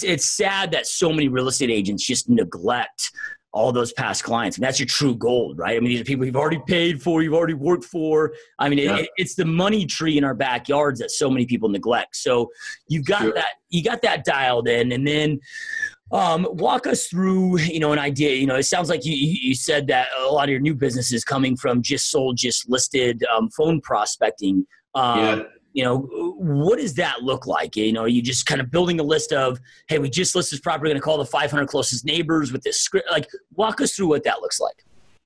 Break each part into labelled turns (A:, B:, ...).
A: It's sad that so many real estate agents just neglect all those past clients. And that's your true gold, right? I mean, these are people you've already paid for, you've already worked for. I mean, it's the money tree in our backyards that so many people neglect. So you got that dialed in. And then walk us through, an idea. It sounds like you said that a lot of your new business is coming from just sold, just listed phone prospecting. What does that look like? Are you just kind of building a list of, hey, we just listed this property, going to call the 500 closest neighbors with this script? Like, walk us through what that looks like.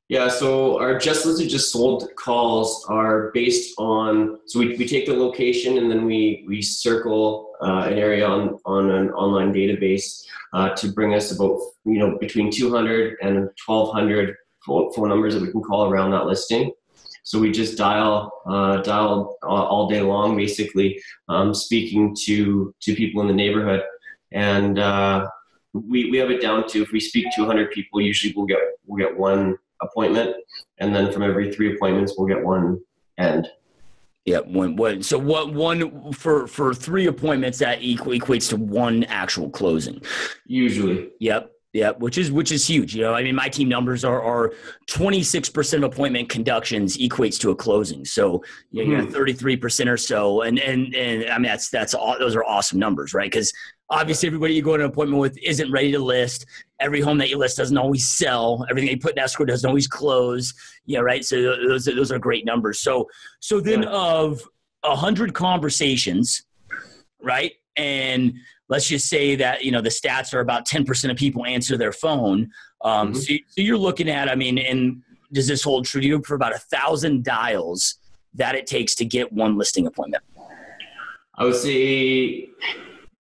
B: Yeah, so our just listed, just sold calls are based on, so we take the location and then we circle an area on an online database to bring us about, between 200 and 1,200 phone numbers that we can call around that listing. So we just dial all day long, basically, speaking to people in the neighborhood. And we have it down to, if we speak to 100 people, usually we'll get one appointment, and then from every 3 appointments we'll get one end.
A: Yeah, one. So one for 3 appointments that equates to one actual closing.
B: Usually.
A: Yep. Yeah, which is huge. I mean, my team numbers are 26% of appointment conductions equates to a closing. So you got 33% or so, and I mean that's all. Those are awesome numbers, right? Because obviously everybody you go to an appointment with isn't ready to list. Every home that you list doesn't always sell. Everything you put in escrow doesn't always close. Yeah, right. So those are great numbers. So then of 100 conversations, right? And let's just say that, the stats are about 10% of people answer their phone. So you're looking at, and does this hold true to you, for about 1,000 dials that it takes to get one listing appointment?
B: I would say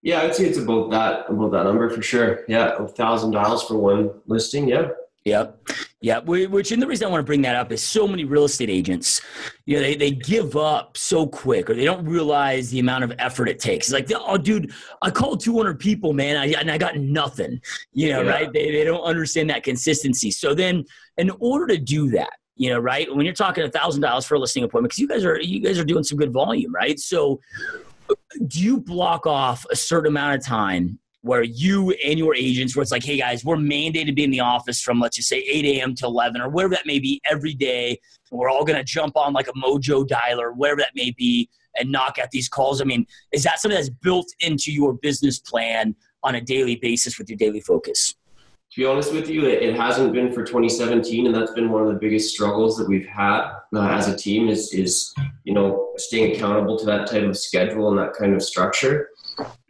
B: it's about that number for sure. Yeah. 1,000 dials for one listing. Yeah.
A: Yep. Yeah. Which, and the reason I want to bring that up is so many real estate agents, they give up so quick, or they don't realize the amount of effort it takes. It's like, oh, dude, I called 200 people, man, and I got nothing, right? They don't understand that consistency. So then in order to do that, right, when you're talking $1,000 for a listing appointment, because you guys are doing some good volume, right? So do you block off a certain amount of time where you and your agents, where it's like, hey guys, we're mandated to be in the office from, let's just say 8 a.m. to 11 or whatever that may be every day. We're all going to jump on like a Mojo dialer, whatever that may be, and knock out these calls. I mean, is that something that's built into your business plan on a daily basis with your daily focus?
B: To be honest with you, it hasn't been for 2017, and that's been one of the biggest struggles that we've had as a team is staying accountable to that type of schedule and that kind of structure.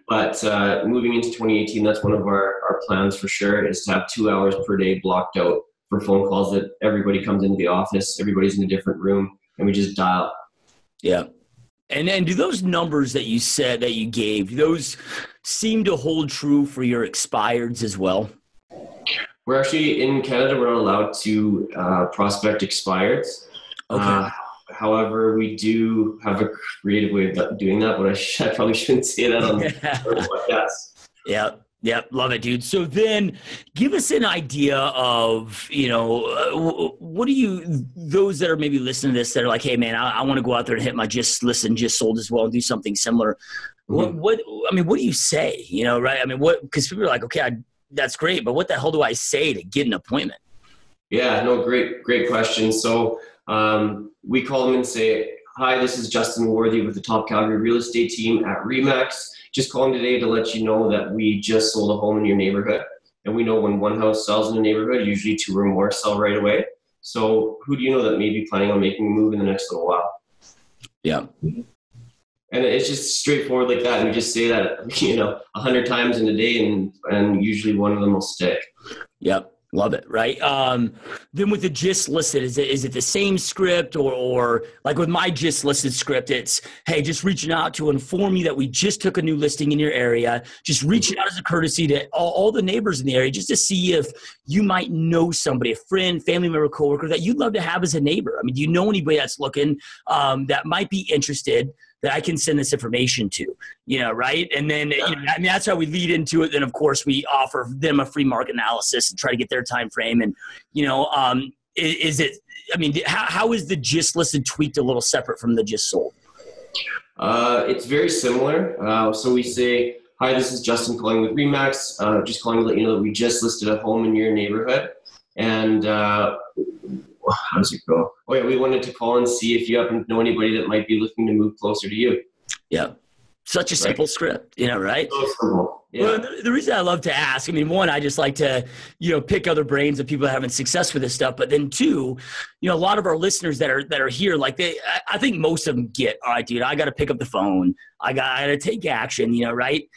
B: But moving into 2018, that's one of our plans for sure, is to have 2 hours per day blocked out for phone calls that everybody comes into the office, everybody's in a different room, and we just dial.
A: Yeah. And then do those numbers that you said that you gave, those seem to hold true for your expireds as well?
B: We're actually, in Canada, we're not allowed to prospect expireds.
A: Okay.
B: However, we do have a creative way of doing that, but I probably shouldn't say that on the podcast.
A: Yeah, love it, dude. So then give us an idea of, what do you, those that are maybe listening to this that are like, hey man, I want to go out there and hit my just listen, just sold as well and do something similar. Mm-hmm. What do you say, right? I mean, because people are like, okay, that's great, but what the hell do I say to get an appointment?
B: Yeah, no, great question. So we call them and say, hi, this is Justin Warthe with the Top Calgary Real Estate Team at RE/MAX. Just calling today to let you know that we just sold a home in your neighborhood. And we know when one house sells in a neighborhood, usually 2 or more sell right away. So who do you know that may be planning on making a move in the next little while?
A: Yeah.
B: And it's just straightforward like that. We just say that, 100 times in a day, and usually one of them will stick.
A: Yep. Love it. Right. Then with the gist listed, is it the same script or like with my gist listed script, it's, hey, just reaching out to inform you that we just took a new listing in your area, just reaching out as a courtesy to all the neighbors in the area, just to see if you might know somebody, a friend, family member, coworker that you'd love to have as a neighbor. I mean, do you know anybody that's looking that might be interested that I can send this information to, right? And then, that's how we lead into it. Then of course we offer them a free market analysis and try to get their time frame. And, how is the gist listed tweaked a little separate from the gist sold?
B: It's very similar. So we say, Hi, this is Justin calling with Remax. Just calling to let you know that we just listed a home in your neighborhood. And how does it go? Oh yeah, we wanted to call and see if you happen to know anybody that might be looking to move closer to you.
A: Yeah. Such a simple script, right?
B: So simple. Yeah.
A: Well, the reason I love to ask, one, I just like to, pick other brains of people having success with this stuff. But then two, a lot of our listeners that are here, I think most of them get, all right, dude, I got to pick up the phone. I got to take action, right?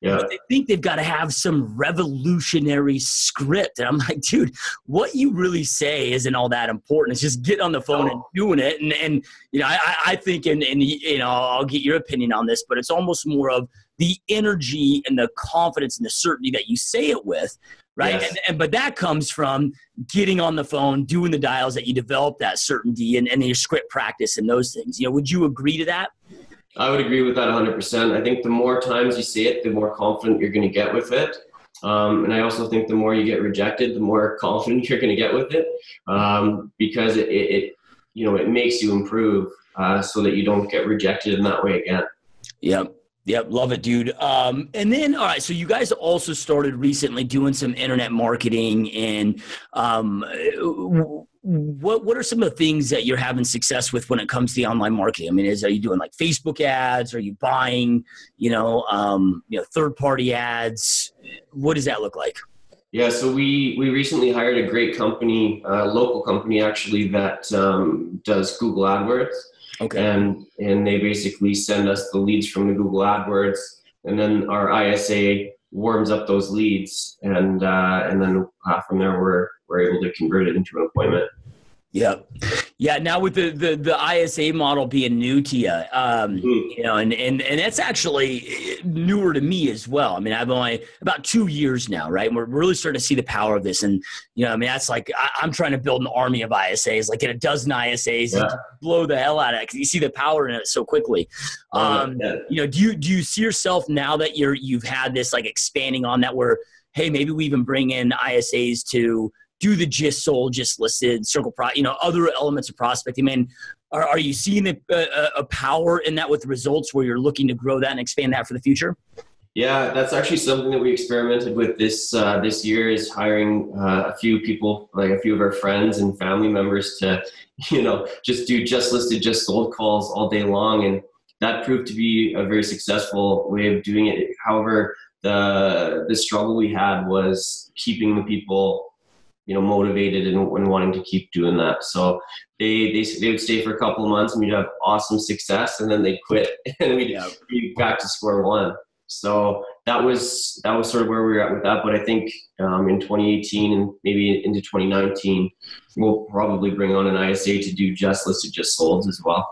B: Yeah.
A: But they think they've got to have some revolutionary script. And I'm like, dude, what you really say isn't all that important. It's just getting on the phone and doing it. And I think, and I'll get your opinion on this, but it's almost more of the energy and the confidence and the certainty that you say it with, right?
B: Yes.
A: But that comes from getting on the phone, doing the dials, that you develop that certainty and your script practice and those things. Would you agree to that?
B: I would agree with that 100%. I think the more times you say it, the more confident you're going to get with it. And I also think the more you get rejected, the more confident you're going to get with it, because it makes you improve so that you don't get rejected in that way again.
A: Yep. Love it, dude. And then, all right, so you guys also started recently doing some internet marketing, and what are some of the things that you're having success with when it comes to the online marketing? Are you doing like Facebook ads? Are you buying, third-party ads? What does that look like?
B: Yeah, so we recently hired a great company, a local company actually, that does Google AdWords.
A: Okay.
B: And they basically send us the leads from the Google AdWords, and then our ISA warms up those leads, and then from there we're able to convert it into an appointment.
A: Yeah. Now with the ISA model being new to you, and that's actually newer to me as well. I've only about 2 years now, right? And we're really starting to see the power of this. And, that's like, I'm trying to build an army of ISAs, like get a dozen ISAs and blow the hell out of it, because you see the power in it so quickly. Do you see yourself now that you've had this like expanding on that, where, hey, maybe we even bring in ISAs to do the just sold, just listed, circle, other elements of prospecting? Are you seeing a power in that with results where you're looking to grow that and expand that for the future?
B: Yeah, that's actually something that we experimented with this year, is hiring a few people, like a few of our friends and family members, to, just do just listed, just sold calls all day long. And that proved to be a very successful way of doing it. However, the struggle we had was keeping the people motivated and wanting to keep doing that. So they would stay for a couple of months and we'd have awesome success, and then they'd quit and we'd be back to square one. So that was sort of where we were at with that. But I think in 2018 and maybe into 2019, we'll probably bring on an ISA to do just listed, just sold as well.